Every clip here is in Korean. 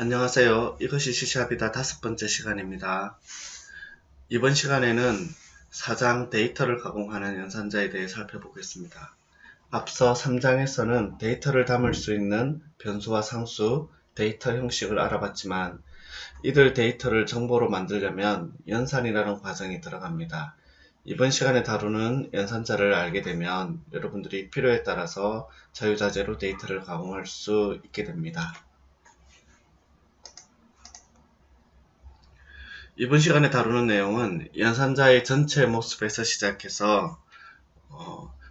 안녕하세요. 이것이 C샵이다 5번째 시간입니다. 이번 시간에는 사장 데이터를 가공하는 연산자에 대해 살펴보겠습니다. 앞서 3장에서는 데이터를 담을 수 있는 변수와 상수, 데이터 형식을 알아봤지만 이들 데이터를 정보로 만들려면 연산이라는 과정이 들어갑니다. 이번 시간에 다루는 연산자를 알게 되면 여러분들이 필요에 따라서 자유자재로 데이터를 가공할 수 있게 됩니다. 이번 시간에 다루는 내용은 연산자의 전체 모습에서 시작해서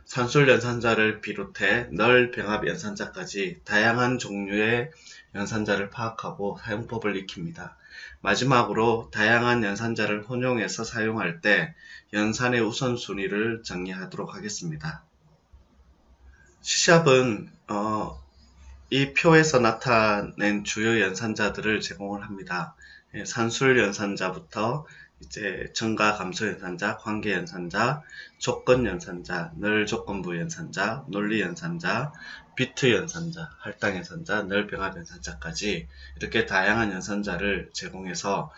산술 연산자를 비롯해 널 병합 연산자까지 다양한 종류의 연산자를 파악하고 사용법을 익힙니다. 마지막으로 다양한 연산자를 혼용해서 사용할 때 연산의 우선순위를 정리하도록 하겠습니다. C샵은 이 표에서 나타낸 주요 연산자들을 제공을 합니다. 산술 연산자부터 이제 증가 감소 연산자, 관계 연산자, 조건 연산자, 널 조건부 연산자, 논리 연산자, 비트 연산자, 할당 연산자, 널 병합 연산자까지 이렇게 다양한 연산자를 제공해서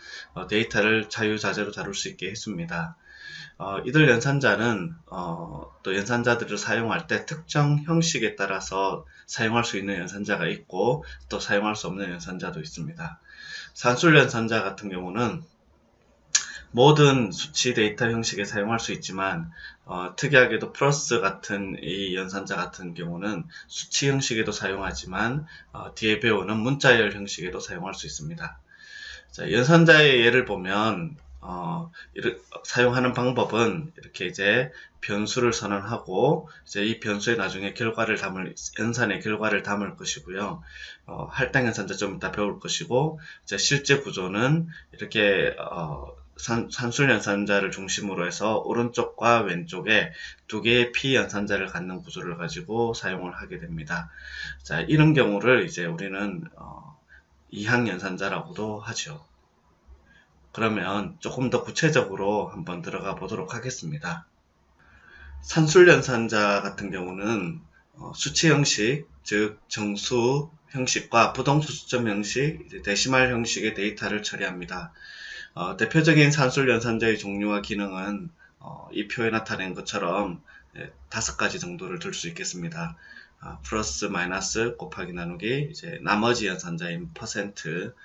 데이터를 자유자재로 다룰 수 있게 했습니다. 이들 연산자는 또 연산자들을 사용할 때 특정 형식에 따라서 사용할 수 있는 연산자가 있고 또 사용할 수 없는 연산자도 있습니다. 산술 연산자 같은 경우는 모든 수치 데이터 형식에 사용할 수 있지만 특이하게도 플러스 같은 이 연산자 같은 경우는 수치 형식에도 사용하지만 뒤에 배우는 문자열 형식에도 사용할 수 있습니다. 자, 연산자의 예를 보면 사용하는 방법은 이렇게 이제 변수를 선언하고 이제 이 변수에 나중에 연산의 결과를 담을 것이고요. 할당 연산자 좀 이따 배울 것이고, 이제 실제 구조는 이렇게 산술 연산자를 중심으로 해서 오른쪽과 왼쪽에 두 개의 P 연산자를 갖는 구조를 가지고 사용을 하게 됩니다. 자, 이런 경우를 이제 우리는 이항 연산자라고도 하죠. 그러면 조금 더 구체적으로 한번 들어가 보도록 하겠습니다. 산술 연산자 같은 경우는 수치 형식, 즉 정수 형식과 부동수 수점 형식, 데시말 형식의 데이터를 처리합니다. 대표적인 산술 연산자의 종류와 기능은 이 표에 나타낸 것처럼 5가지 정도를 들 수 있겠습니다. 플러스, 마이너스, 곱하기, 나누기, 이제 나머지 연산자인 퍼센트,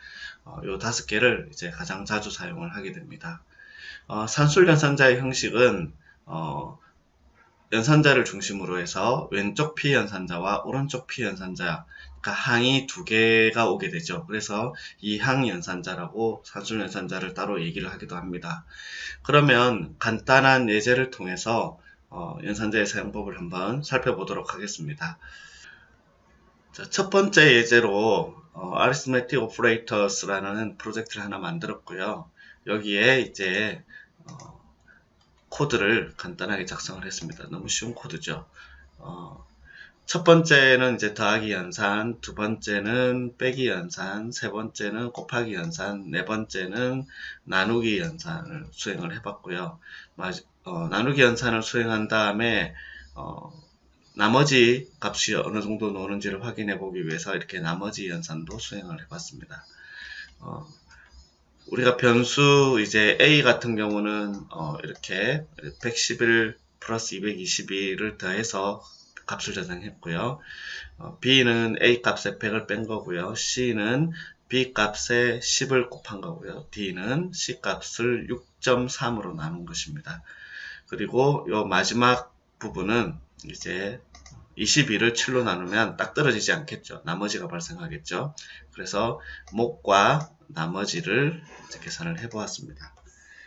요 5개를 이제 가장 자주 사용을 하게 됩니다. 산술 연산자의 형식은 연산자를 중심으로 해서 왼쪽 P 연산자와 오른쪽 P 연산자, 그러니까 항이 2개가 오게 되죠. 그래서 이항 연산자라고 산술 연산자를 따로 얘기를 하기도 합니다. 그러면 간단한 예제를 통해서 연산자의 사용법을 한번 살펴보도록 하겠습니다. 자, 첫 번째 예제로 Arithmetic Operators라는 프로젝트를 하나 만들었고요. 여기에 이제 코드를 간단하게 작성을 했습니다. 너무 쉬운 코드죠. 첫 번째는 이제 더하기 연산, 두 번째는 빼기 연산, 세 번째는 곱하기 연산, 네 번째는 나누기 연산을 수행을 해봤고요. 나누기 연산을 수행한 다음에 나머지 값이 어느 정도 나오는지를 확인해 보기 위해서 이렇게 나머지 연산도 수행을 해봤습니다. 우리가 변수 이제 A 같은 경우는 이렇게 111 플러스 222를 더해서 값을 저장했고요. B는 A 값에 100을 뺀 거고요. C는 B 값에 10을 곱한 거고요. D는 C 값을 6.3으로 나눈 것입니다. 그리고 요 마지막 부분은 이제 22를 7로 나누면 딱 떨어지지 않겠죠. 나머지가 발생하겠죠. 그래서 목과 나머지를 이제 계산을 해 보았습니다.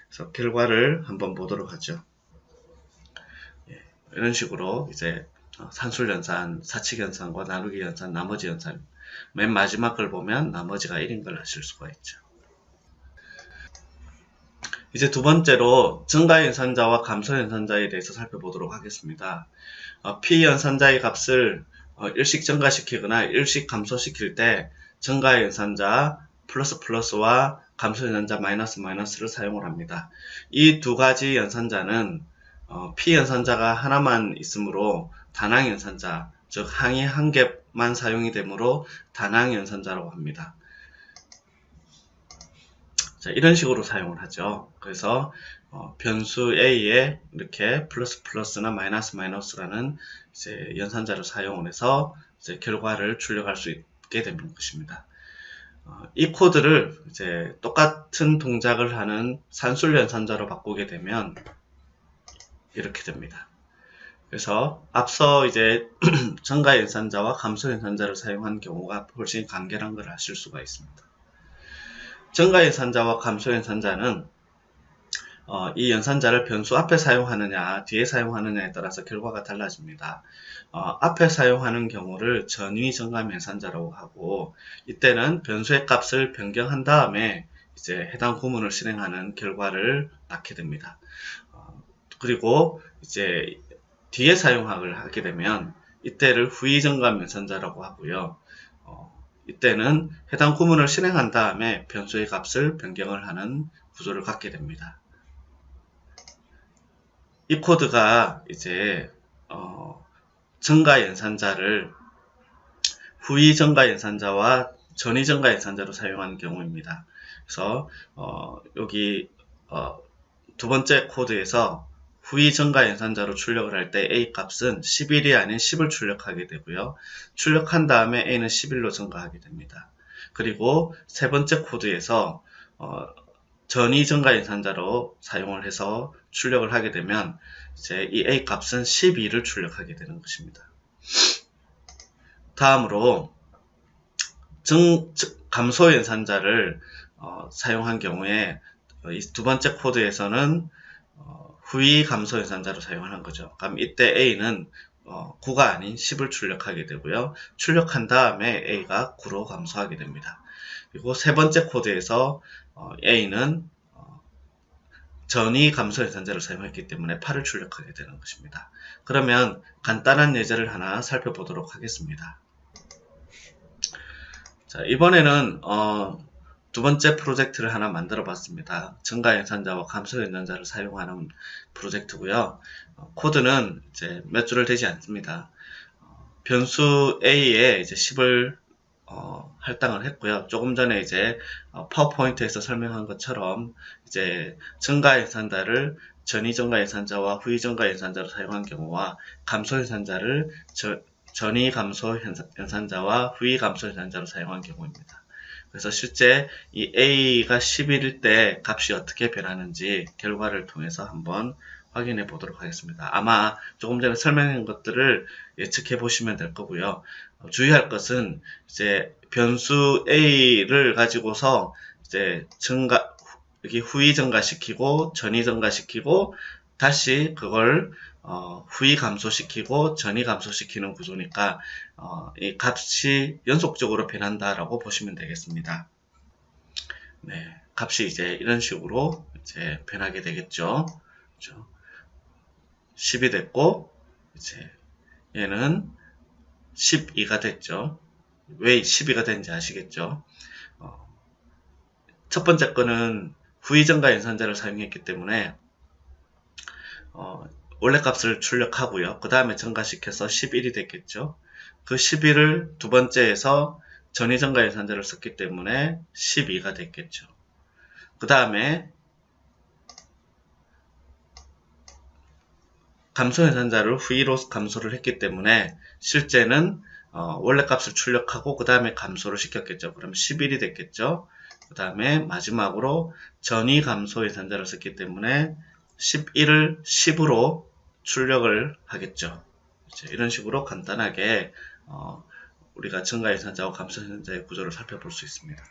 그래서 결과를 한번 보도록 하죠. 이런 식으로 이제 산술 연산, 사칙 연산과 나누기 연산, 나머지 연산, 맨 마지막 걸 보면 나머지가 1인 걸 하실 수가 있죠. 이제 두 번째로 증가 연산자와 감소 연산자에 대해서 살펴보도록 하겠습니다. P 연산자의 값을 일씩 증가시키거나 일씩 감소시킬 때 증가 연산자 플러스 플러스와 감소 연산자 마이너스 마이너스를 사용을 합니다. 이 두 가지 연산자는 P 연산자가 하나만 있으므로 단항 연산자, 즉 항이 한 개만 사용이 되므로 단항 연산자라고 합니다. 자, 이런 식으로 사용을 하죠. 그래서 변수 a에 이렇게 플러스 플러스나 마이너스 마이너스라는 이제 연산자를 사용을 해서 이제 결과를 출력할 수 있게 되는 것입니다. 이 코드를 이제 똑같은 동작을 하는 산술 연산자로 바꾸게 되면 이렇게 됩니다. 그래서 앞서 이제 증가 연산자와 감소 연산자를 사용한 경우가 훨씬 간결한 걸 아실 수가 있습니다. 증가 연산자와 감소 연산자는 이 연산자를 변수 앞에 사용하느냐 뒤에 사용하느냐에 따라서 결과가 달라집니다. 앞에 사용하는 경우를 전위 정감 연산자라고 하고, 이때는 변수의 값을 변경한 다음에 이제 해당 구문을 실행하는 결과를 낳게 됩니다. 그리고 이제 뒤에 사용을 하게 되면 이때를 후위 정감 연산자라고 하고요. 이때는 해당 구문을 실행한 다음에 변수의 값을 변경을 하는 구조를 갖게 됩니다. 이 코드가 이제 증가 연산자를 후위 증가 연산자와 전위 증가 연산자로 사용하는 경우입니다. 그래서 여기 두 번째 코드에서 후위 증가 연산자로 출력을 할 때 a 값은 11이 아닌 10을 출력하게 되고요. 출력한 다음에 a는 11로 증가하게 됩니다. 그리고 세 번째 코드에서 전위 증가 연산자로 사용을 해서 출력을 하게 되면 이제 이 a 값은 12를 출력하게 되는 것입니다. 다음으로 감소 연산자를 사용한 경우에 이 두 번째 코드에서는 후위 감소 연산자로 사용하는 거죠. 그럼 이때 a는 9가 아닌 10을 출력하게 되고요. 출력한 다음에 a가 9로 감소하게 됩니다. 그리고 세 번째 코드에서 a는 전위 감소 연산자를 사용했기 때문에 8을 출력하게 되는 것입니다. 그러면 간단한 예제를 하나 살펴보도록 하겠습니다. 자, 이번에는 두 번째 프로젝트를 하나 만들어 봤습니다. 증가 연산자와 감소 연산자를 사용하는 프로젝트고요. 코드는 이제 몇 줄을 되지 않습니다. 변수 A에 이제 10을 할당을 했고요. 조금 전에 이제 파워포인트에서 설명한 것처럼 이제 증가 연산자를 전위 증가 연산자와 후위 증가 연산자로 사용한 경우와 감소 연산자를 전위 감소 연산자와 후위 감소 연산자로 사용한 경우입니다. 그래서 실제 이 A가 11일 때 값이 어떻게 변하는지 결과를 통해서 한번 확인해 보도록 하겠습니다. 아마 조금 전에 설명한 것들을 예측해 보시면 될 거고요. 주의할 것은 이제 변수 A를 가지고서 이제 여기 후위 증가시키고 전위 증가시키고 다시 그걸 후위 감소시키고 전위 감소시키는 구조니까 이 값이 연속적으로 변한다라고 보시면 되겠습니다. 네, 값이 이제 이런 식으로 이제 변하게 되겠죠. 그렇죠? 10이 됐고 이제 얘는 12가 됐죠. 왜 12가 된지 아시겠죠? 첫 번째 거는 후위 증가 연산자를 사용했기 때문에 원래 값을 출력하고요. 그 다음에 증가시켜서 11이 됐겠죠. 그 11을 두 번째에서 전위 증가 연산자를 썼기 때문에 12가 됐겠죠. 그 다음에 감소 연산자를 후위로 감소를 했기 때문에 실제는 원래 값을 출력하고 그 다음에 감소를 시켰겠죠. 그럼 11이 됐겠죠. 그 다음에 마지막으로 전위 감소 연산자를 썼기 때문에 11을 10으로 출력을 하겠죠. 이런 식으로 간단하게 우리가 증가 연산자와 감소 연산자의 구조를 살펴볼 수 있습니다.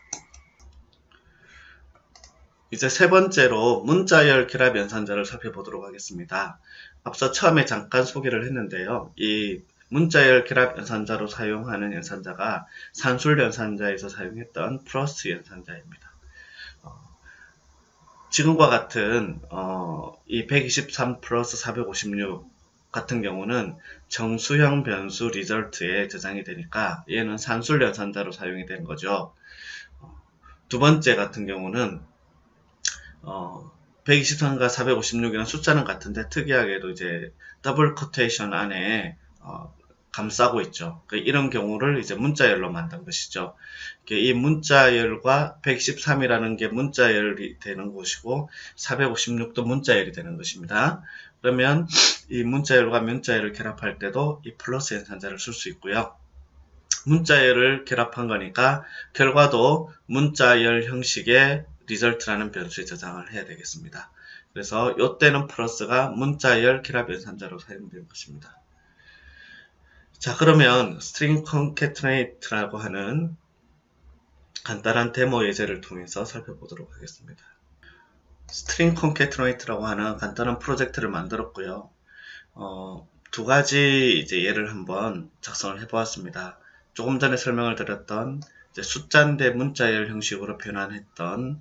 이제 세 번째로 문자열 결합 연산자를 살펴보도록 하겠습니다. 앞서 처음에 잠깐 소개를 했는데요. 이 문자열 결합 연산자로 사용하는 연산자가 산술 연산자에서 사용했던 플러스 연산자입니다. 지금과 같은 이 123 플러스 456 같은 경우는 정수형 변수 리절트에 저장이 되니까 얘는 산술 연산자로 사용이 된 거죠. 두 번째 같은 경우는 123과 456이랑 숫자는 같은데 특이하게도 이제 더블 코테이션 안에 감싸고 있죠. 이런 경우를 이제 문자열로 만든 것이죠. 이 문자열과 113이라는 게 문자열이 되는 곳이고 456도 문자열이 되는 것입니다. 그러면 이 문자열과 문자열을 결합할 때도 이 플러스 연산자를 쓸 수 있고요. 문자열을 결합한 거니까 결과도 문자열 형식의 result라는 변수에 저장을 해야 되겠습니다. 그래서 이때는 플러스가 문자열 결합 연산자로 사용된 것입니다. 자, 그러면 string concatenate라고 하는 간단한 데모 예제를 통해서 살펴보도록 하겠습니다. string concatenate라고 하는 간단한 프로젝트를 만들었고요. 두 가지 이제 예를 한번 작성을 해보았습니다. 조금 전에 설명을 드렸던 이제 숫자인데 문자열 형식으로 변환했던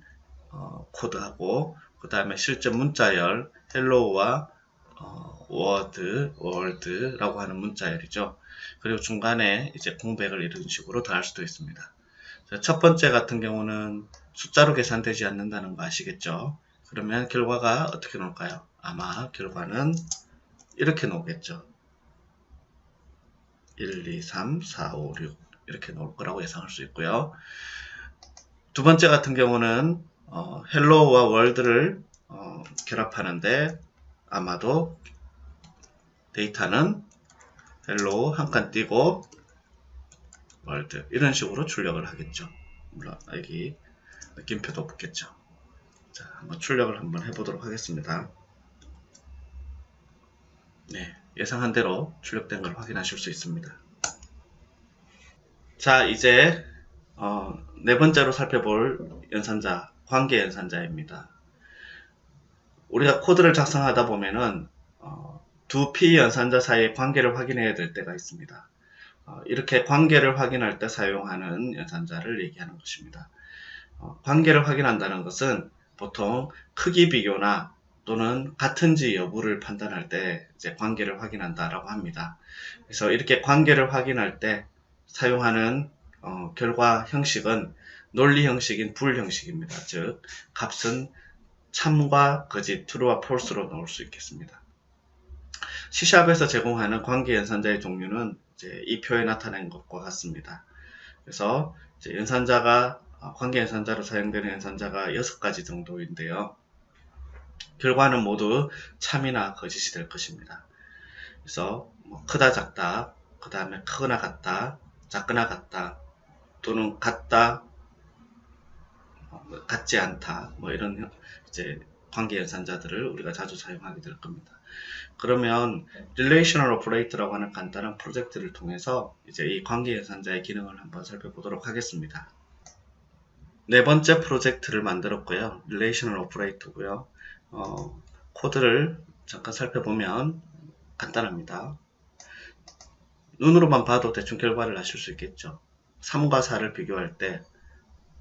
코드하고 그 다음에 실제 문자열 hello와 world라고 하는 문자열이죠. 그리고 중간에 이제 공백을 이런 식으로 더할 수도 있습니다. 첫 번째 같은 경우는 숫자로 계산되지 않는다는 거 아시겠죠? 그러면 결과가 어떻게 나올까요? 아마 결과는 이렇게 나오겠죠. 1, 2, 3, 4, 5, 6 이렇게 나올 거라고 예상할 수 있고요. 두 번째 같은 경우는 hello와 world를 결합하는데 아마도 데이터는 hello 한 칸 띄고 world 이런 식으로 출력을 하겠죠. 물론 여기 느낌표도 붙겠죠. 자, 한번 출력을 한번 해보도록 하겠습니다. 네, 예상한 대로 출력된 걸 확인하실 수 있습니다. 자, 이제 네 번째로 살펴볼 연산자, 관계 연산자입니다. 우리가 코드를 작성하다 보면은 두 P 연산자 사이의 관계를 확인해야 될 때가 있습니다. 이렇게 관계를 확인할 때 사용하는 연산자를 얘기하는 것입니다. 관계를 확인한다는 것은 보통 크기 비교나 또는 같은지 여부를 판단할 때 이제 관계를 확인한다라고 합니다. 그래서 이렇게 관계를 확인할 때 사용하는 결과 형식은 논리 형식인 불 형식입니다. 즉 값은 참과 거짓, true와 false로 나올 수 있겠습니다. C샵에서 제공하는 관계 연산자의 종류는 이제 이 표에 나타낸 것과 같습니다. 그래서 이제 연산자가 관계 연산자로 사용되는 연산자가 6가지 정도인데요. 결과는 모두 참이나 거짓이 될 것입니다. 그래서 크다 작다, 그 다음에 크거나 같다, 작거나 같다, 또는 같다, 같지 않다, 이런 이제 관계 연산자들을 우리가 자주 사용하게 될 겁니다. 그러면 Relational Operator라고 하는 간단한 프로젝트를 통해서 이제 이 관계 연산자의 기능을 한번 살펴보도록 하겠습니다. 네 번째 프로젝트를 만들었고요. Relational Operator고요. 코드를 잠깐 살펴보면 간단합니다. 눈으로만 봐도 대충 결과를 아실 수 있겠죠. 3과 4를 비교할 때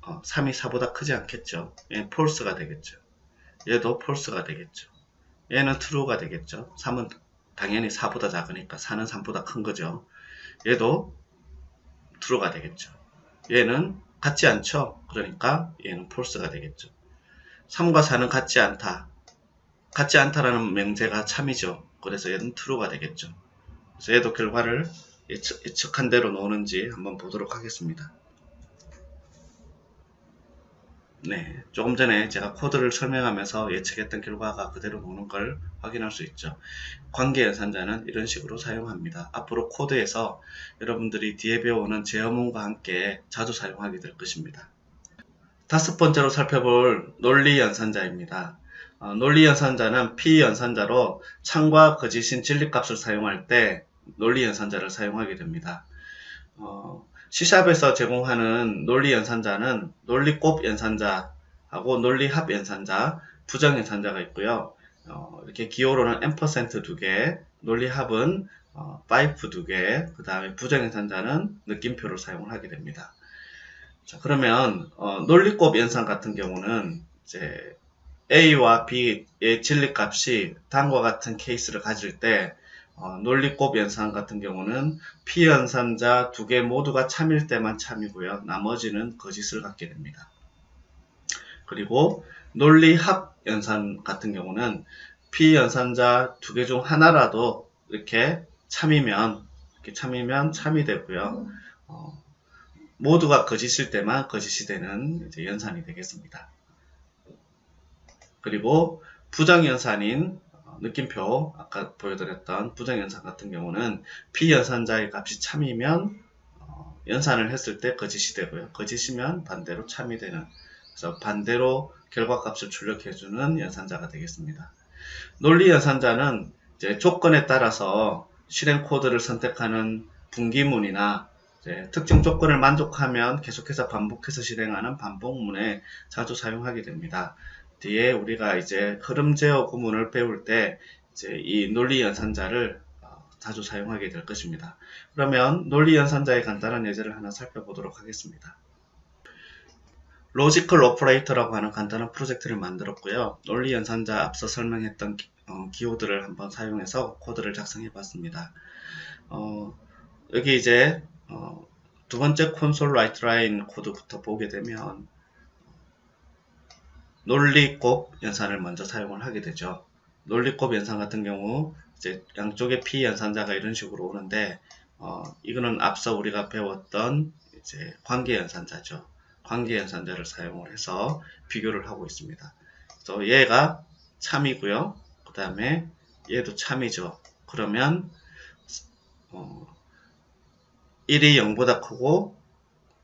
3이 4보다 크지 않겠죠. 얘는 false가 되겠죠. 얘도 false가 되겠죠. 얘는 true가 되겠죠. 3은 당연히 4보다 작으니까 4는 3보다 큰 거죠. 얘도 true가 되겠죠. 얘는 같지 않죠. 그러니까 얘는 false가 되겠죠. 3과 4는 같지 않다. 같지 않다라는 명제가 참이죠. 그래서 얘는 true가 되겠죠. 그래서 얘도 결과를 예측한 대로 나오는지 한번 보도록 하겠습니다. 네, 조금 전에 제가 코드를 설명하면서 예측했던 결과가 그대로 나오는 걸 확인할 수 있죠. 관계 연산자는 이런 식으로 사용합니다. 앞으로 코드에서 여러분들이 뒤에 배우는 제어문과 함께 자주 사용하게 될 것입니다. 다섯 번째로 살펴볼 논리 연산자입니다. 논리 연산자는 P 연산자로 참과 거짓인 진리값을 사용할 때 논리 연산자를 사용하게 됩니다. C샵에서 제공하는 논리 연산자는 논리 곱 연산자하고 논리 합 연산자, 부정 연산자가 있고요. 이렇게 기호로는 ampersand 2개, 논리 합은 pipe 2개, 그 다음에 부정 연산자는 느낌표를 사용을 하게 됩니다. 자, 그러면 논리 곱 연산 같은 경우는 이제 A와 B의 진리값이 다음과 같은 케이스를 가질 때 논리곱 연산 같은 경우는 P 연산자 두 개 모두가 참일 때만 참이고요. 나머지는 거짓을 갖게 됩니다. 그리고 논리합 연산 같은 경우는 P 연산자 두 개 중 하나라도 이렇게 참이면 이렇게 참이면 참이 되고요. 모두가 거짓일 때만 거짓이 되는 이제 연산이 되겠습니다. 그리고 부정연산인 느낌표 아까 보여드렸던 부정연산 같은 경우는 피연산자의 값이 참이면 연산을 했을 때 거짓이 되고요. 거짓이면 반대로 참이 되는, 그래서 반대로 결과값을 출력해주는 연산자가 되겠습니다. 논리연산자는 이제 조건에 따라서 실행 코드를 선택하는 분기문이나 특정 조건을 만족하면 계속해서 반복해서 실행하는 반복문에 자주 사용하게 됩니다. 뒤에 우리가 이제 흐름 제어 구문을 배울 때 이제 이 논리 연산자를 자주 사용하게 될 것입니다. 그러면 논리 연산자의 간단한 예제를 하나 살펴보도록 하겠습니다. 로지컬 오퍼레이터라고 하는 간단한 프로젝트를 만들었고요. 논리 연산자 앞서 설명했던 기호들을 한번 사용해서 코드를 작성해 봤습니다. 여기 이제 두 번째 콘솔 라이트 라인 코드부터 보게 되면 논리곱 연산을 먼저 사용을 하게 되죠. 논리곱 연산 같은 경우 이제 양쪽에 P 연산자가 이런 식으로 오는데 이거는 앞서 우리가 배웠던 이제 관계 연산자죠. 관계 연산자를 사용을 해서 비교를 하고 있습니다. 그래서 얘가 참이고요. 그 다음에 얘도 참이죠. 그러면 1이 0보다 크고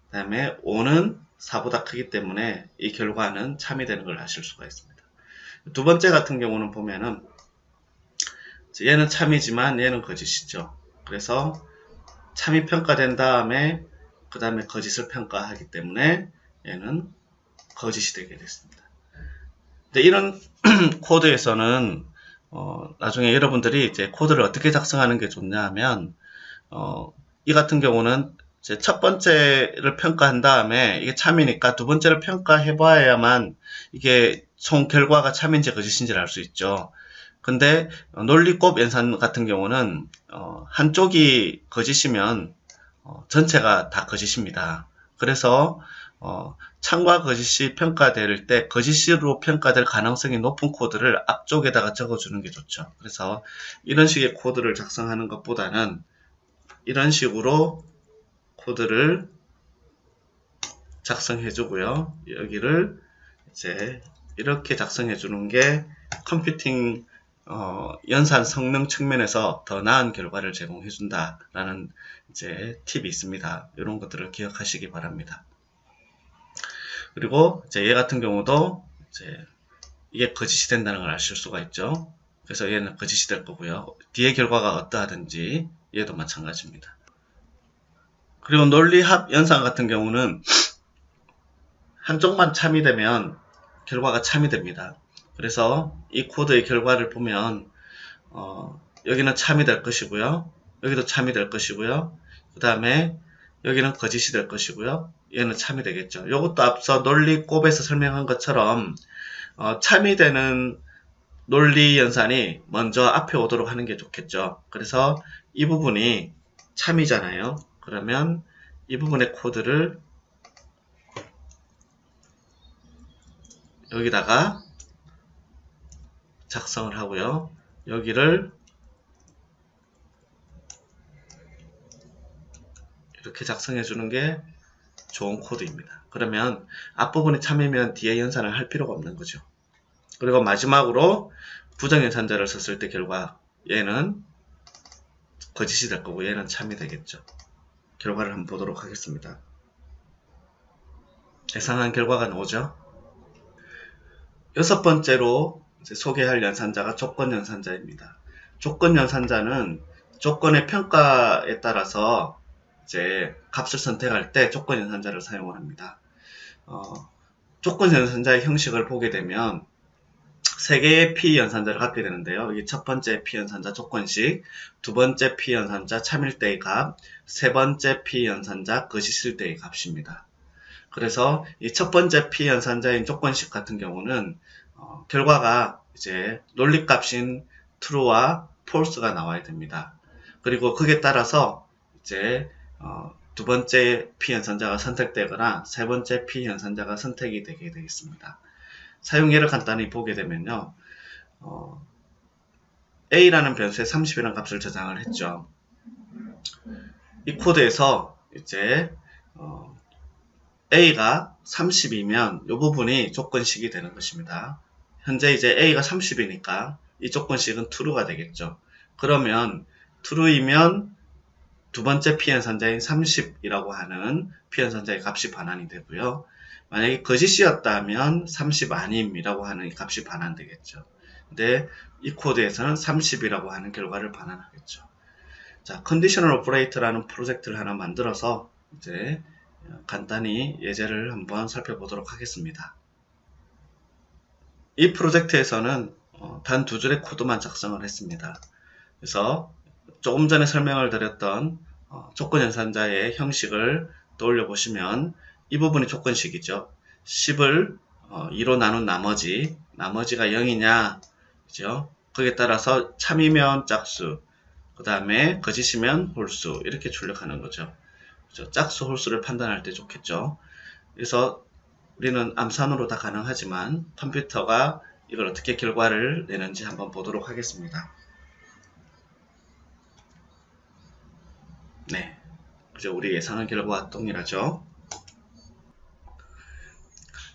그 다음에 5는 4보다 크기 때문에 이 결과는 참이 되는 걸 아실 수가 있습니다. 두 번째 같은 경우는 보면은 얘는 참이지만 얘는 거짓이죠. 그래서 참이 평가된 다음에 그 다음에 거짓을 평가하기 때문에 얘는 거짓이 되게 됐습니다. 근데 이런 코드에서는 나중에 여러분들이 이제 코드를 어떻게 작성하는 게 좋냐 하면 이 같은 경우는 이제 첫 번째를 평가한 다음에 이게 참이니까 두 번째를 평가해 봐야만 이게 총 결과가 참인지 거짓인지를 알 수 있죠. 근데 논리곱 연산 같은 경우는 한쪽이 거짓이면 전체가 다 거짓입니다. 그래서 참과 거짓이 평가될 때 거짓으로 평가될 가능성이 높은 코드를 앞쪽에다가 적어주는 게 좋죠. 그래서 이런 식의 코드를 작성하는 것보다는 이런 식으로 코드를 작성해 주고요. 여기를 이제 이렇게 작성해 주는 게 컴퓨팅 연산 성능 측면에서 더 나은 결과를 제공해 준다라는 이제 팁이 있습니다. 이런 것들을 기억하시기 바랍니다. 그리고 이제 얘 같은 경우도 이제 이게 거짓이 된다는 걸 아실 수가 있죠. 그래서 얘는 거짓이 될 거고요. 뒤의 결과가 어떠하든지 얘도 마찬가지입니다. 그리고 논리합 연산 같은 경우는 한쪽만 참이 되면 결과가 참이 됩니다. 그래서 이 코드의 결과를 보면 여기는 참이 될 것이고요. 여기도 참이 될 것이고요. 그 다음에 여기는 거짓이 될 것이고요. 얘는 참이 되겠죠. 이것도 앞서 논리곱에서 설명한 것처럼 참이 되는 논리 연산이 먼저 앞에 오도록 하는 게 좋겠죠. 그래서 이 부분이 참이잖아요. 그러면 이 부분의 코드를 여기다가 작성을 하고요. 여기를 이렇게 작성해 주는 게 좋은 코드입니다. 그러면 앞부분이 참이면 뒤에 연산을 할 필요가 없는 거죠. 그리고 마지막으로 부정연산자를 썼을 때 결과 얘는 거짓이 될 거고 얘는 참이 되겠죠. 결과를 한번 보도록 하겠습니다. 예상한 결과가 나오죠. 여섯 번째로 이제 소개할 연산자가 조건연산자입니다. 조건연산자는 조건의 평가에 따라서 이제 값을 선택할 때 조건연산자를 사용을 합니다. 조건연산자의 형식을 보게 되면 세 개의 P연산자를 갖게 되는데요. 이게 첫 번째 P연산자 조건식, 두 번째 P연산자 참일 때의 값, 세 번째 P연산자 거짓일 때의 값입니다. 그래서 이 첫 번째 P연산자인 조건식 같은 경우는 결과가 이제 논리값인 true와 false가 나와야 됩니다. 그리고 그에 따라서 이제 두 번째 P연산자가 선택되거나 세 번째 P연산자가 선택이 되게 되겠습니다. 사용 예를 간단히 보게 되면요. A라는 변수에 30이라는 값을 저장을 했죠. 이 코드에서 이제 A가 30이면 이 부분이 조건식이 되는 것입니다. 현재 이제 A가 30이니까 이 조건식은 true가 되겠죠. 그러면 true이면 두 번째 피연산자인 30이라고 하는 피연산자의 값이 반환이 되고요. 만약에 거짓이었다면 30 아님이라고 하는 이 값이 반환되겠죠. 근데 이 코드에서는 30이라고 하는 결과를 반환하겠죠. 자, 컨디셔널 오퍼레이터라는 프로젝트를 하나 만들어서 이제 간단히 예제를 한번 살펴보도록 하겠습니다. 이 프로젝트에서는 단 두 줄의 코드만 작성을 했습니다. 그래서 조금 전에 설명을 드렸던 조건연산자의 형식을 떠올려 보시면 이 부분이 조건식이죠. 10을 2로 나눈 나머지가 0이냐, 그죠? 거기에 따라서 참이면 짝수, 그 다음에 거짓이면 홀수, 이렇게 출력하는 거죠. 그죠? 짝수, 홀수를 판단할 때 좋겠죠. 그래서 우리는 암산으로 다 가능하지만 컴퓨터가 이걸 어떻게 결과를 내는지 한번 보도록 하겠습니다. 네, 그죠? 우리 예상한 결과와 동일하죠.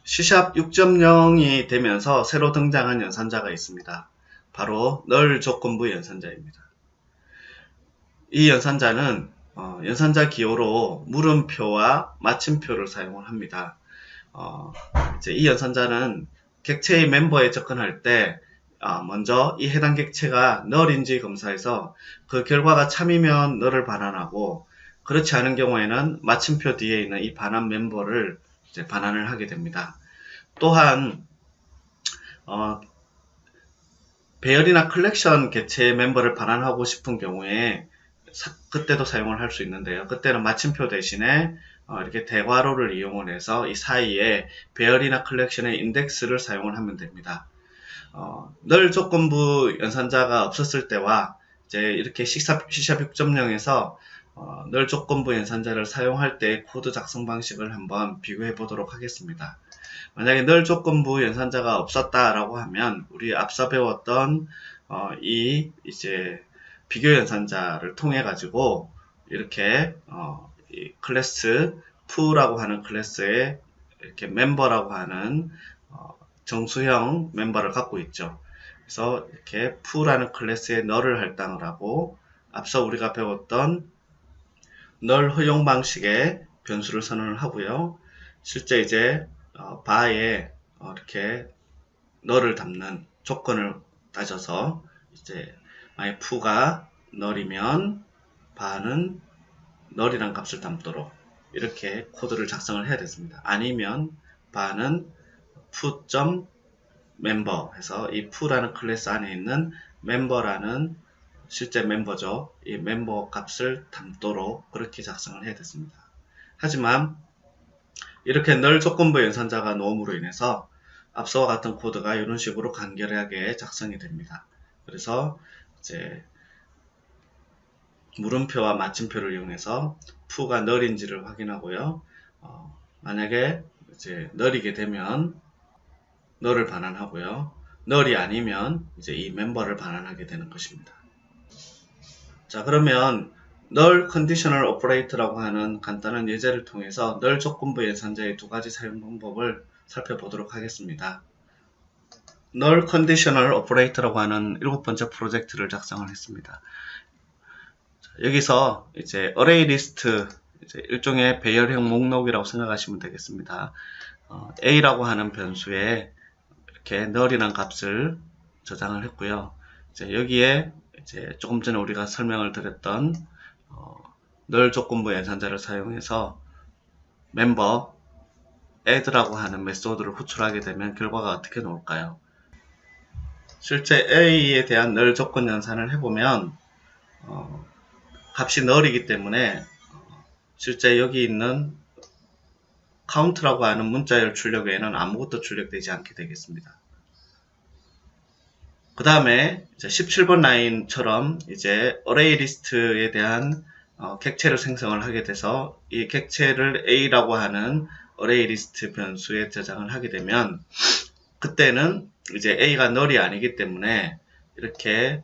C# 6.0이 되면서 새로 등장한 연산자가 있습니다. 바로 널 조건부 연산자입니다. 이 연산자는 연산자 기호로 물음표와 마침표를 사용을 합니다. 이제 이 연산자는 객체의 멤버에 접근할 때 먼저 이 해당 객체가 널인지 검사해서 그 결과가 참이면 널을 반환하고, 그렇지 않은 경우에는 마침표 뒤에 있는 이 반환 멤버를 이제 반환을 하게 됩니다. 또한 배열이나 컬렉션 객체의 멤버를 반환하고 싶은 경우에 그때도 사용을 할 수 있는데요. 그때는 마침표 대신에 이렇게 대괄호를 이용을 해서 이 사이에 배열이나 컬렉션의 인덱스를 사용을 하면 됩니다. 널 조건부 연산자가 없었을 때와 이제 이렇게 C# 6.0에서 널 조건부 연산자를 사용할 때 코드 작성 방식을 한번 비교해 보도록 하겠습니다. 만약에 널 조건부 연산자가 없었다라고 하면 우리 앞서 배웠던 이 이제 비교 연산자를 통해 가지고 이렇게 이 클래스 foo라고 하는 클래스에 이렇게 멤버라고 하는 정수형 멤버를 갖고 있죠. 그래서 이렇게 foo라는 클래스에 null을 할당을 하고, 앞서 우리가 배웠던 null 허용 방식의 변수를 선언을 하고요. 실제 이제 바에 이렇게 null을 담는 조건을 따져서 이제 만약 foo가 null이면 바는 null이란 값을 담도록 이렇게 코드를 작성을 해야 됐습니다. 아니면 바는 foo.member 해서 이 foo라는 클래스 안에 있는 member라는 실제 멤버죠. 이 멤버 값을 담도록 그렇게 작성을 해야 됐습니다. 하지만 이렇게 널 조건부 연산자가 놓음으로 인해서 앞서와 같은 코드가 이런 식으로 간결하게 작성이 됩니다. 그래서 이제 물음표와 마침표를 이용해서 foo가 null인지를 확인하고요. 만약에 이제 null이게 되면 null을 반환하고요. null이 아니면 이제 이 멤버를 반환하게 되는 것입니다. 자, 그러면 null conditional operator라고 하는 간단한 예제를 통해서 null 조건부 연산자의 두 가지 사용 방법을 살펴보도록 하겠습니다. null conditional operator라고 하는 7번째 프로젝트를 작성을 했습니다. 자, 여기서 이제 array list, 이제 일종의 배열형 목록이라고 생각하시면 되겠습니다. a라고 하는 변수에 이렇게 null이라는 값을 저장을 했고요. 이제 여기에 이제 조금 전에 우리가 설명을 드렸던 null 조건부 연산자를 사용해서 member add라고 하는 메소드를 호출하게 되면 결과가 어떻게 나올까요? 실제 a에 대한 null 조건 연산을 해보면 값이 null이기 때문에 실제 여기 있는 count라고 하는 문자열 출력 외에는 아무것도 출력되지 않게 되겠습니다. 그 다음에 17번 라인처럼 이제 array list에 대한 객체를 생성을 하게 돼서 이 객체를 a라고 하는 array list 변수에 저장을 하게 되면 그때는 이제 a가 null이 아니기 때문에 이렇게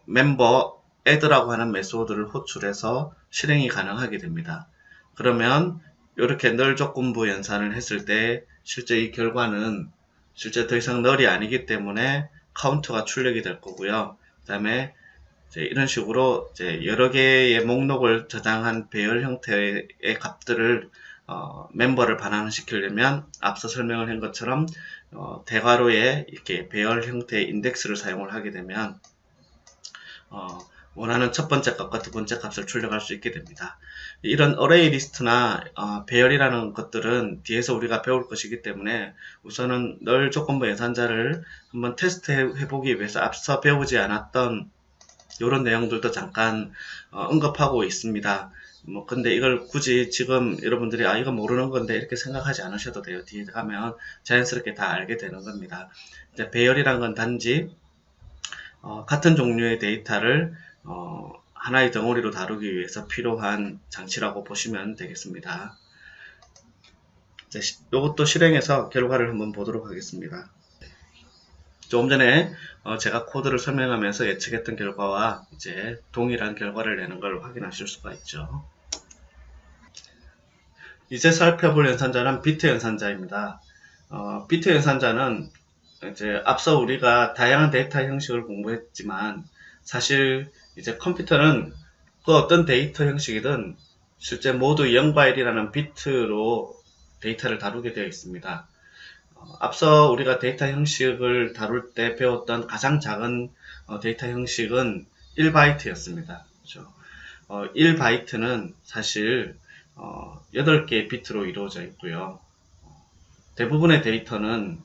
member add라고 하는 메소드를 호출해서 실행이 가능하게 됩니다. 그러면 이렇게 널 조건부 연산을 했을 때 실제 이 결과는 실제 더 이상 널이 아니기 때문에 카운트가 출력이 될 거고요. 그 다음에 이런 식으로 이제 여러 개의 목록을 저장한 배열 형태의 값들을 멤버를 반환시키려면 앞서 설명을 한 것처럼 대괄호에 이렇게 배열 형태의 인덱스를 사용을 하게 되면 원하는 첫 번째 값과 두 번째 값을 출력할 수 있게 됩니다. 이런 어레이 리스트나 배열이라는 것들은 뒤에서 우리가 배울 것이기 때문에 우선은 널 조건부 연산자를 한번 테스트 해보기 위해서 앞서 배우지 않았던 이런 내용들도 잠깐 언급하고 있습니다. 근데 이걸 굳이 지금 여러분들이 이거 모르는 건데 이렇게 생각하지 않으셔도 돼요. 뒤에 가면 자연스럽게 다 알게 되는 겁니다. 이제 배열이란 건 단지 같은 종류의 데이터를 하나의 덩어리로 다루기 위해서 필요한 장치라고 보시면 되겠습니다. 이것도 실행해서 결과를 한번 보도록 하겠습니다. 조금 전에 제가 코드를 설명하면서 예측했던 결과와 이제 동일한 결과를 내는 걸 확인하실 수가 있죠. 이제 살펴볼 연산자는 비트 연산자입니다. 비트 연산자는 이제 앞서 우리가 다양한 데이터 형식을 공부했지만 사실 이제 컴퓨터는 그 어떤 데이터 형식이든 실제 모두 0과 1이라는 비트로 데이터를 다루게 되어 있습니다. 앞서 우리가 데이터 형식을 다룰 때 배웠던 가장 작은 데이터 형식은 1바이트였습니다. 그렇죠? 1바이트는 사실 8개의 비트로 이루어져 있고요. 대부분의 데이터는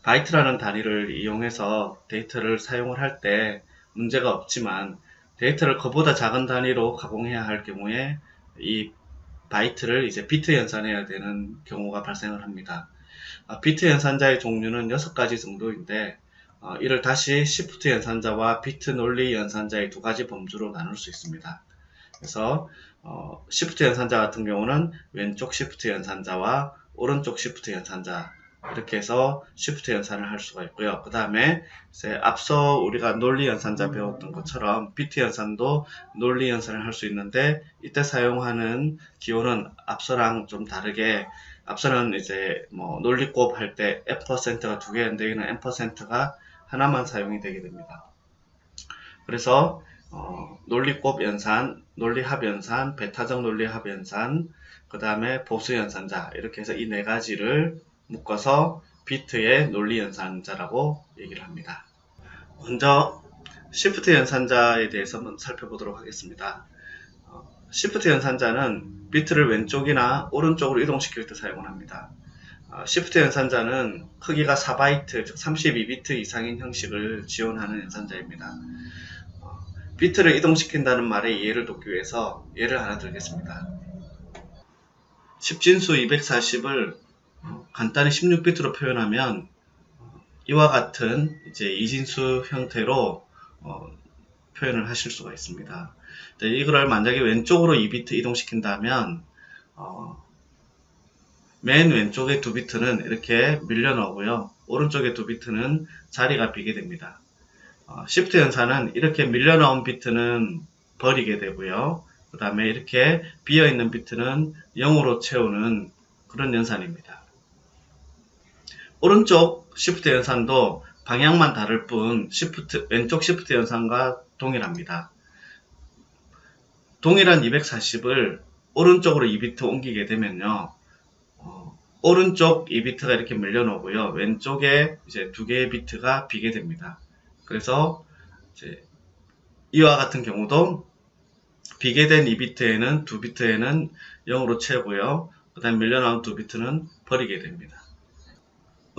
바이트라는 단위를 이용해서 데이터를 사용을 할 때 문제가 없지만 데이터를 그보다 작은 단위로 가공해야 할 경우에 이 바이트를 이제 비트 연산해야 되는 경우가 발생을 합니다. 비트 연산자의 종류는 6가지 정도인데 이를 다시 시프트 연산자와 비트 논리 연산자의 두 가지 범주로 나눌 수 있습니다. 그래서 시프트 연산자 같은 경우는 왼쪽 시프트 연산자와 오른쪽 시프트 연산자 이렇게 해서 시프트 연산을 할 수가 있고요. 그 다음에 앞서 우리가 논리 연산자 배웠던 것처럼 비트 연산도 논리 연산을 할 수 있는데 이때 사용하는 기호는 앞서랑 좀 다르게 앞서는 이제 논리곱 할 때 %가 두 개인데 여기는 %가 하나만 사용이 되게 됩니다. 그래서 논리곱 연산, 논리합 연산, 배타적 논리합 연산, 그 다음에 보수 연산자 이렇게 해서 이 네 가지를 묶어서 비트의 논리 연산자라고 얘기를 합니다. 먼저 시프트 연산자에 대해서 한번 살펴보도록 하겠습니다. 시프트 연산자는 비트를 왼쪽이나 오른쪽으로 이동시킬 때 사용을 합니다. 시프트 연산자는 크기가 4바이트, 즉 32비트 이상인 형식을 지원하는 연산자입니다. 비트를 이동시킨다는 말의 이해를 돕기 위해서 예를 하나 들겠습니다. 10진수 240을 간단히 16비트로 표현하면 이와 같은 이제 2진수 형태로 표현을 하실 수가 있습니다. 이걸 만약에 왼쪽으로 2비트 이동시킨다면 맨 왼쪽의 2비트는 이렇게 밀려 나오고요. 오른쪽의 2비트는 자리가 비게 됩니다. 시프트 연산은 이렇게 밀려 나온 비트는 버리게 되고요. 그 다음에 이렇게 비어있는 비트는 0으로 채우는 그런 연산입니다. 오른쪽 시프트 연산도 방향만 다를 뿐 왼쪽 시프트 연산과 동일합니다. 동일한 240을 오른쪽으로 2비트 옮기게 되면요. 오른쪽 2비트가 이렇게 밀려나오고요. 왼쪽에 이제 2개의 비트가 비게 됩니다. 그래서 이제 이와 같은 경우도 비게 된 2비트에는 2비트에는 0으로 채우고요. 그 다음에 밀려나온 2비트는 버리게 됩니다.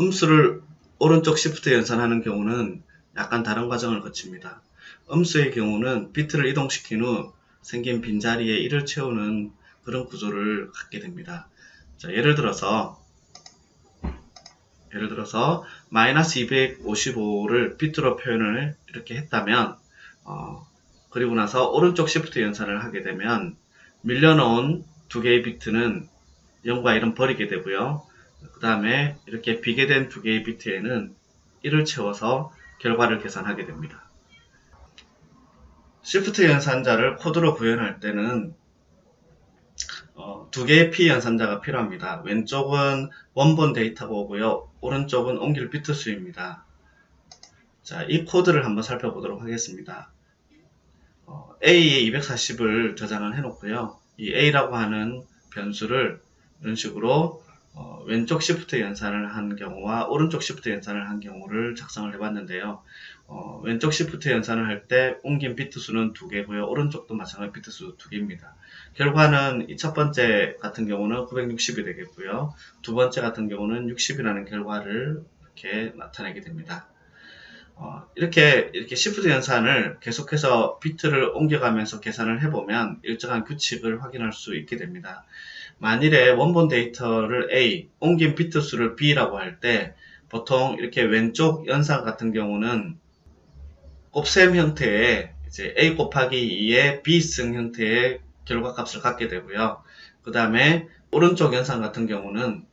음수를 오른쪽 시프트 연산하는 경우는 약간 다른 과정을 거칩니다. 음수의 경우는 비트를 이동시킨 후 생긴 빈자리에 1을 채우는 그런 구조를 갖게 됩니다. 자, 예를 들어서 마이너스 255를 비트로 표현을 이렇게 했다면 그리고 나서 오른쪽 시프트 연산을 하게 되면 밀려놓은 2개의 비트는 0과 1은 버리게 되고요. 그 다음에 이렇게 비게 된 2개의 비트에는 1을 채워서 결과를 계산하게 됩니다. 시프트 연산자를 코드로 구현할 때는 두 개의 P 연산자가 필요합니다. 왼쪽은 원본 데이터고요. 오른쪽은 옮길 비트 수입니다. 자, 이 코드를 한번 살펴보도록 하겠습니다. A에 240을 저장을 해놓고요. 이 A라고 하는 변수를 이런 식으로 왼쪽 시프트 연산을 한 경우와 오른쪽 시프트 연산을 한 경우를 작성을 해봤는데요. 왼쪽 시프트 연산을 할 때 옮긴 비트 수는 2개고요. 오른쪽도 마찬가지 비트 수 2개입니다. 결과는 이 첫 번째 같은 경우는 960이 되겠고요. 두 번째 같은 경우는 60이라는 결과를 이렇게 나타내게 됩니다. 이렇게 시프트 연산을 계속해서 비트를 옮겨가면서 계산을 해보면 일정한 규칙을 확인할 수 있게 됩니다. 만일에 원본 데이터를 A, 옮긴 비트 수를 B라고 할 때 보통 이렇게 왼쪽 연산 같은 경우는 곱셈 형태의 이제 A 곱하기 2의 B승 형태의 결과값을 갖게 되고요. 그 다음에 오른쪽 연산 같은 경우는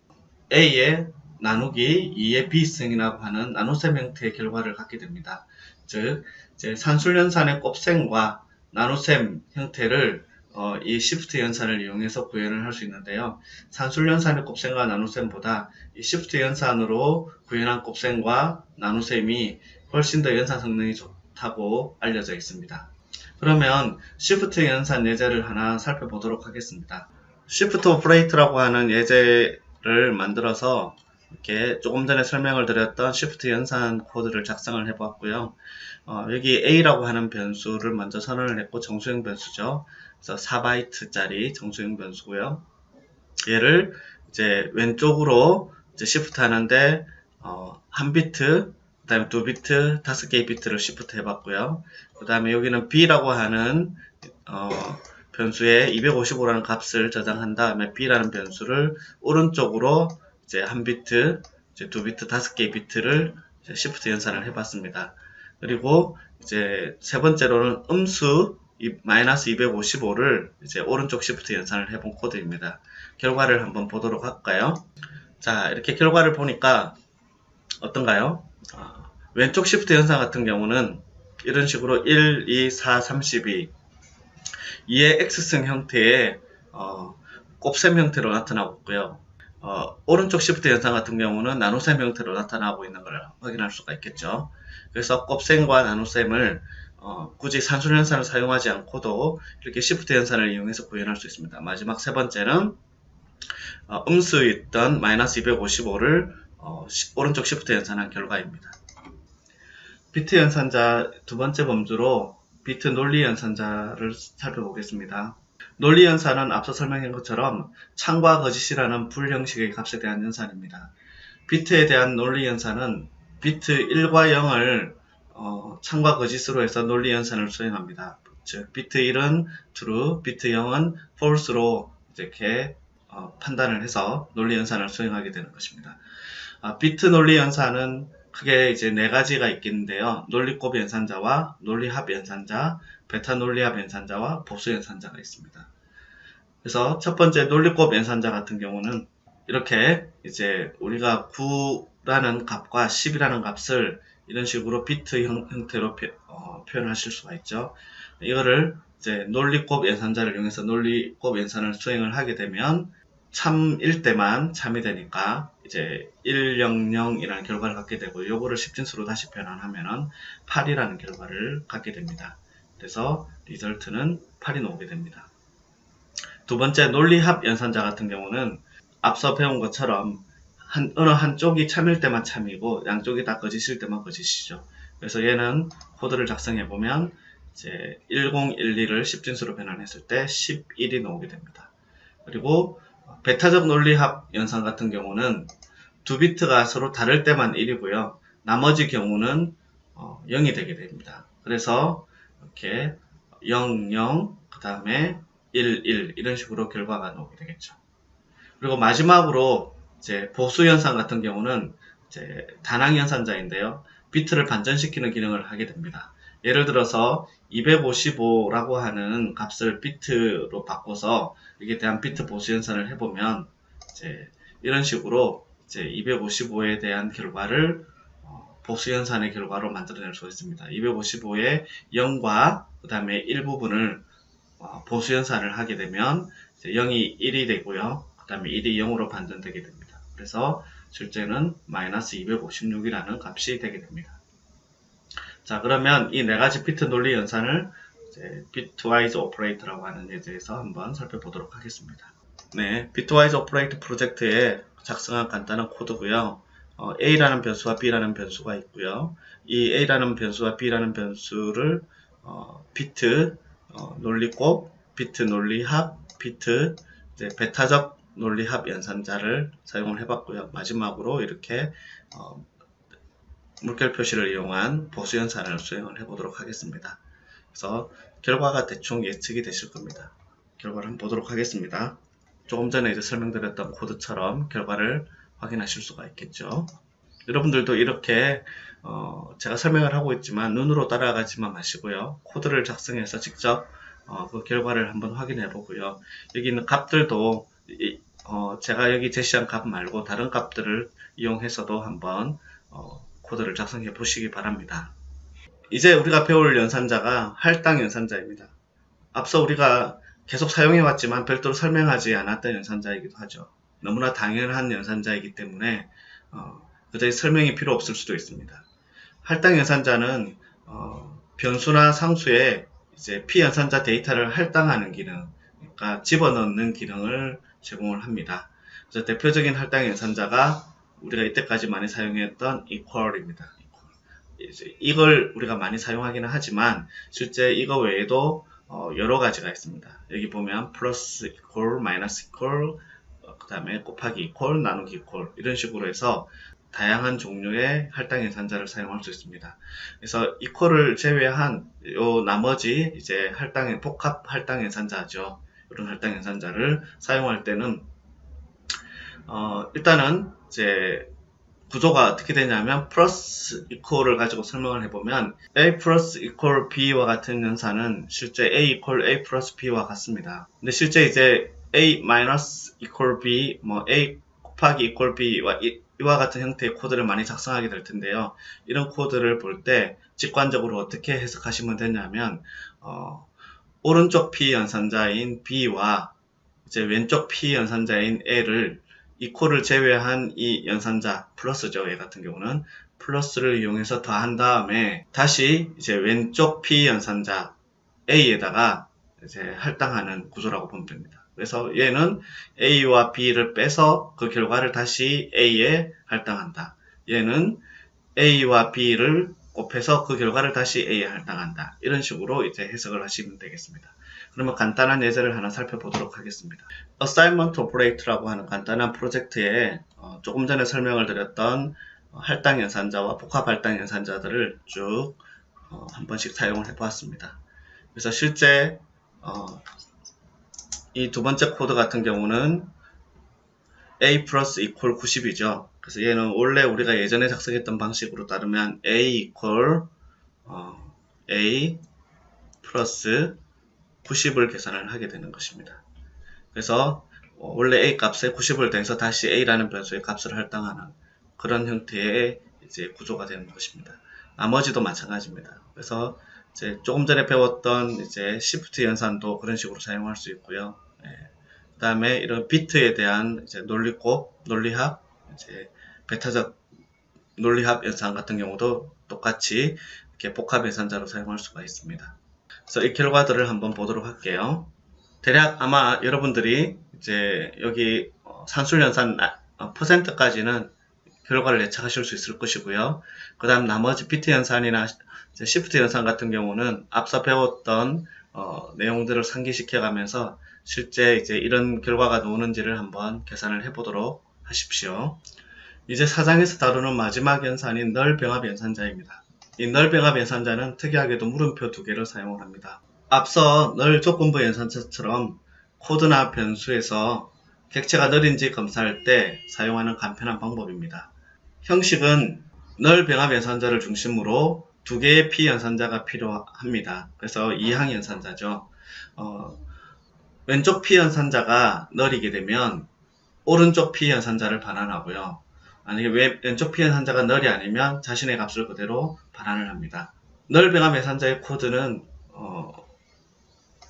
A의 나누기 2의 B승이라고 하는 나눗셈 형태의 결과를 갖게 됩니다. 즉, 이제 산술연산의 곱셈과 나눗셈 형태를 이 시프트 연산을 이용해서 구현을 할 수 있는데요. 산술연산의 곱셈과 나눗셈보다 이 시프트 연산으로 구현한 곱셈과 나눗셈이 훨씬 더 연산 성능이 좋다고 알려져 있습니다. 그러면 시프트 연산 예제를 하나 살펴보도록 하겠습니다. 시프트 오퍼레이트라고 하는 예제를 만들어서 이렇게 조금 전에 설명을 드렸던 시프트 연산 코드를 작성을 해보았고요. 여기 A라고 하는 변수를 먼저 선언을 했고 정수형 변수죠. 그래서 4바이트짜리 정수형 변수고요. 얘를 이제 왼쪽으로 이제 시프트 하는데 한 비트, 그 다음에 두 비트, 5개의 비트를 시프트 해봤고요. 그 다음에 여기는 B라고 하는 변수에 255라는 값을 저장한 다음에 B라는 변수를 오른쪽으로 이제 한 비트, 이제 두 비트, 5개의 비트를 이제 시프트 연산을 해봤습니다. 그리고 이제 세 번째로는 음수 마이너스 255를 이제 오른쪽 시프트 연산을 해본 코드입니다. 결과를 한번 보도록 할까요? 자, 이렇게 결과를 보니까 어떤가요? 왼쪽 시프트 연산 같은 경우는 이런 식으로 1, 2, 4, 32 2의 X승 형태의 곱셈 형태로 나타나고 있고요. 오른쪽 시프트 연산 같은 경우는 나눗셈 형태로 나타나고 있는 걸 확인할 수가 있겠죠. 그래서 곱셈과 나눗셈을 굳이 산술 연산을 사용하지 않고도 이렇게 시프트 연산을 이용해서 구현할 수 있습니다. 마지막 세 번째는 음수였던 마이너스 255를 오른쪽 시프트 연산한 결과입니다. 비트 연산자 두 번째 범주로 비트 논리 연산자를 살펴보겠습니다. 논리 연산은 앞서 설명한 것처럼 참과 거짓이라는 불형식의 값에 대한 연산입니다. 비트에 대한 논리 연산은 비트 1과 0을 참과 거짓으로 해서 논리 연산을 수행합니다. 즉 비트 1은 true, 비트 0은 false로 이렇게 판단을 해서 논리 연산을 수행하게 되는 것입니다. 비트 논리 연산은 크게 이제 네 가지가 있겠는데요. 논리곱 연산자와 논리합 연산자, 베타 논리합 연산자와 보수 연산자가 있습니다. 그래서 첫 번째 논리곱 연산자 같은 경우는 이렇게 이제 우리가 9라는 값과 10이라는 값을 이런 식으로 비트 형태로 표현하실 수가 있죠. 이거를 이제 논리곱 연산자를 이용해서 논리곱 연산을 수행을 하게 되면 참일 때만 참이 되니까 이제 100이라는 결과를 갖게 되고 요거를 10진수로 다시 변환하면은 8이라는 결과를 갖게 됩니다. 그래서 리절트는 8이 나오게 됩니다. 두 번째 논리합 연산자 같은 경우는 앞서 배운 것처럼 어느 한쪽이 참일 때만 참이고 양쪽이 다 거짓일 때만 거짓이죠. 그래서 얘는 코드를 작성해 보면 이제 1012를 10진수로 변환했을 때 11이 나오게 됩니다. 그리고 베타적 논리합 연산 같은 경우는 두 비트가 서로 다를 때만 1이고요. 나머지 경우는 0이 되게 됩니다. 그래서 이렇게 0, 0, 그 다음에 1, 1 이런 식으로 결과가 나오게 되겠죠. 그리고 마지막으로 이제 보수 연산 같은 경우는 이제 단항 연산자인데요. 비트를 반전시키는 기능을 하게 됩니다. 예를 들어서 255라고 하는 값을 비트로 바꿔서 이게 대한 비트 보수 연산을 해보면 이제 이런 식으로 이제 255에 대한 결과를 보수 연산의 결과로 만들어낼 수 있습니다. 255의 0과 그 다음에 1부분을 보수 연산을 하게 되면 0이 1이 되고요. 그 다음에 1이 0으로 반전되게 됩니다. 그래서 실제는 마이너스 256이라는 값이 되게 됩니다. 자, 그러면 이 네 가지 비트 논리 연산을 비트와이즈 오퍼레이터라고 하는 예제에서 한번 살펴보도록 하겠습니다. 네, 비트와이즈 오퍼레이터 프로젝트에 작성한 간단한 코드고요. A라는 변수와 B라는 변수가 있고요. 이 A라는 변수와 B라는 변수를 비트 논리곱, 비트 논리합, 비트 베타적 논리합 연산자를 사용을 해봤고요. 마지막으로 이렇게 물결 표시를 이용한 보수 연산을 수행을 해보도록 하겠습니다. 그래서 결과가 대충 예측이 되실 겁니다. 결과를 한번 보도록 하겠습니다. 조금 전에 이제 설명드렸던 코드처럼 결과를 확인하실 수가 있겠죠. 여러분들도 이렇게 제가 설명을 하고 있지만 눈으로 따라가지만 마시고요. 코드를 작성해서 직접 그 결과를 한번 확인해 보고요. 여기 있는 값들도 제가 여기 제시한 값 말고 다른 값들을 이용해서도 한번 코드를 작성해 보시기 바랍니다. 이제 우리가 배울 연산자가 할당 연산자입니다. 앞서 우리가 계속 사용해 왔지만 별도로 설명하지 않았던 연산자이기도 하죠. 너무나 당연한 연산자이기 때문에 그다지 설명이 필요 없을 수도 있습니다. 할당 연산자는 변수나 상수에 이제 피연산자 데이터를 할당하는 기능, 그러니까 집어넣는 기능을 제공을 합니다. 그래서 대표적인 할당 연산자가 우리가 이때까지 많이 사용했던 equal입니다. 이걸 우리가 많이 사용하기는 하지만 실제 이거 외에도 여러 가지가 있습니다. 여기 보면 플러스 이퀄, 마이너스 이퀄, 그 다음에 곱하기 이퀄, 나누기 이퀄 이런 식으로 해서 다양한 종류의 할당 연산자를 사용할 수 있습니다. 그래서 이퀄을 제외한 요 나머지 이제 복합 할당 연산자죠. 이런 할당 연산자를 사용할 때는 일단은 이제 구조가 어떻게 되냐면 플러스 이퀄을 가지고 설명을 해보면 A 플러스 이퀄 B와 같은 연산은 실제 A 이퀄 A 플러스 B와 같습니다. 근데 실제 이제 A 마이너스 이퀄 B, A 곱하기 이퀄 B와 이와 같은 형태의 코드를 많이 작성하게 될 텐데요. 이런 코드를 볼 때 직관적으로 어떻게 해석하시면 되냐면 오른쪽 P 연산자인 B와 이제 왼쪽 P 연산자인 A를 이퀄을 제외한 이 연산자 플러스죠. 얘 같은 경우는 플러스를 이용해서 더한 다음에 다시 이제 왼쪽 P 연산자 A에다가 이제 할당하는 구조라고 보면 됩니다. 그래서 얘는 A와 B를 빼서 그 결과를 다시 A에 할당한다. 얘는 A와 B를 곱해서 그 결과를 다시 A에 할당한다. 이런 식으로 이제 해석을 하시면 되겠습니다. 그러면 간단한 예제를 하나 살펴보도록 하겠습니다. Assignment Operator라고 하는 간단한 프로젝트에 조금 전에 설명을 드렸던 할당 연산자와 복합 할당 연산자들을 쭉 한 번씩 사용을 해보았습니다. 그래서 실제 이 두 번째 코드 같은 경우는 A 플러스 이퀄 90이죠. 그래서 얘는 원래 우리가 예전에 작성했던 방식으로 따르면 A 이퀄 A 플러스 90을 계산을 하게 되는 것입니다. 그래서 원래 A 값에 90을 더해서 다시 A라는 변수의 값을 할당하는 그런 형태의 이제 구조가 되는 것입니다. 나머지도 마찬가지입니다. 그래서 이제 조금 전에 배웠던 이제 시프트 연산도 그런 식으로 사용할 수 있고요. 그 다음에 이런 비트에 대한 이제 논리곱, 논리합, 이제 베타적 논리합 연산 같은 경우도 똑같이 이렇게 복합 연산자로 사용할 수가 있습니다. 그래서 이 결과들을 한번 보도록 할게요. 대략 아마 여러분들이 이제 여기 산술 연산 퍼센트까지는 결과를 예측하실 수 있을 것이고요. 그 다음 나머지 비트 연산이나 시프트 연산 같은 경우는 앞서 배웠던 내용들을 상기시켜 가면서 실제 이제 이런 결과가 나오는지를 한번 계산을 해보도록 하십시오. 이제 4장에서 다루는 마지막 연산인 널 병합 연산자입니다. 이 널 병합 연산자는 특이하게도 물음표 2개를 사용을 합니다. 앞서 널 조건부 연산자처럼 코드나 변수에서 객체가 널인지 검사할 때 사용하는 간편한 방법입니다. 형식은 널 병합 연산자를 중심으로 2개의 P 연산자가 필요합니다. 그래서 2항 연산자죠. 왼쪽 P 연산자가 널이게 되면 오른쪽 P 연산자를 반환하고요. 만약에 왼쪽 피연산자가 널이 아니면 자신의 값을 그대로 반환을 합니다. 널 병합 연산자의 코드는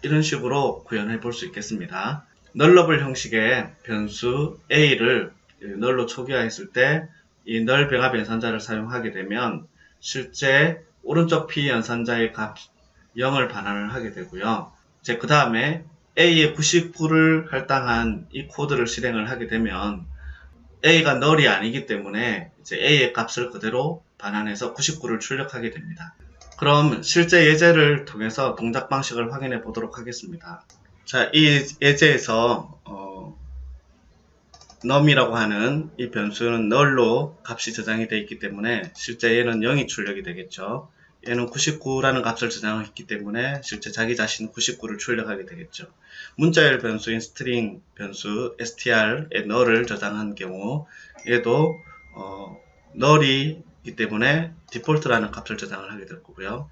이런 식으로 구현해 볼 수 있겠습니다. 널러블 형식의 변수 a를 널로 초기화했을 때 이 널 병합 연산자를 사용하게 되면 실제 오른쪽 p 연산자의 값 0을 반환을 하게 되고요. 이제 그 다음에 a의 99를 할당한 이 코드를 실행을 하게 되면 a가 널이 아니기 때문에 이제 a의 값을 그대로 반환해서 99를 출력하게 됩니다. 그럼 실제 예제를 통해서 동작 방식을 확인해 보도록 하겠습니다. 자, 이 예제에서 num이라고 하는 이 변수는 널로 값이 저장이 되어 있기 때문에 실제 얘는 0이 출력이 되겠죠. 얘는 99라는 값을 저장했기 때문에 실제 자기 자신 99를 출력하게 되겠죠. 문자열 변수인 스트링 변수 str에 널을 저장한 경우 얘도 널이기 때문에 디폴트라는 값을 저장을 하게 될 거고요.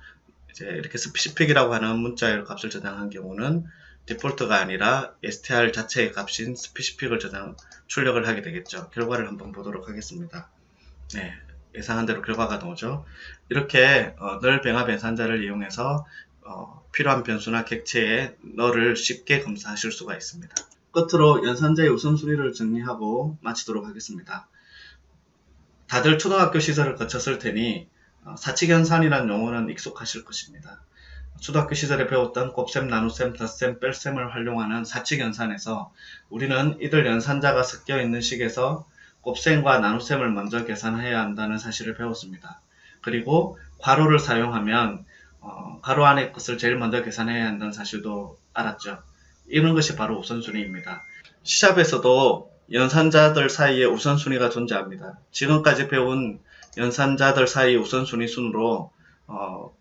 이제 이렇게 스페시픽이라고 하는 문자열 값을 저장한 경우는 디폴트가 아니라 str 자체의 값인 스페시픽을 출력을 하게 되겠죠. 결과를 한번 보도록 하겠습니다. 네, 예상한 대로 결과가 나오죠. 이렇게 널 병합 연산자를 이용해서 필요한 변수나 객체의 널을 쉽게 검사하실 수가 있습니다. 끝으로 연산자의 우선순위를 정리하고 마치도록 하겠습니다. 다들 초등학교 시절을 거쳤을 테니 사칙연산이라는 용어는 익숙하실 것입니다. 초등학교 시절에 배웠던 곱셈, 나눗셈, 덧셈, 뺄셈을 활용하는 사칙연산에서 우리는 이들 연산자가 섞여 있는 식에서 곱셈과 나눗셈을 먼저 계산해야 한다는 사실을 배웠습니다. 그리고 괄호를 사용하면 괄호 안의 것을 제일 먼저 계산해야 한다는 사실도 알았죠. 이런 것이 바로 우선순위입니다. C샵에서도 연산자들 사이에 우선순위가 존재합니다. 지금까지 배운 연산자들 사이 우선순위 순으로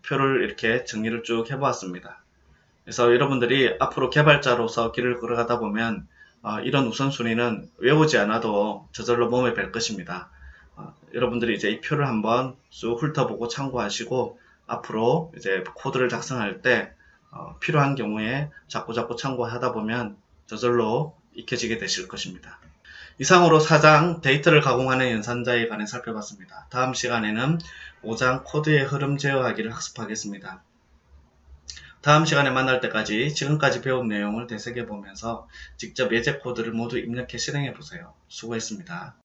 표를 이렇게 정리를 쭉 해보았습니다. 그래서 여러분들이 앞으로 개발자로서 길을 걸어가다 보면 이런 우선순위는 외우지 않아도 저절로 몸에 뵐 것입니다. 여러분들이 이제 이 표를 한번 쭉 훑어보고 참고하시고 앞으로 이제 코드를 작성할 때 필요한 경우에 자꾸 참고하다 보면 저절로 익혀지게 되실 것입니다. 이상으로 4장 데이터를 가공하는 연산자에 관해 살펴봤습니다. 다음 시간에는 5장 코드의 흐름 제어하기를 학습하겠습니다. 다음 시간에 만날 때까지 지금까지 배운 내용을 되새겨보면서 직접 예제 코드를 모두 입력해 실행해보세요. 수고했습니다.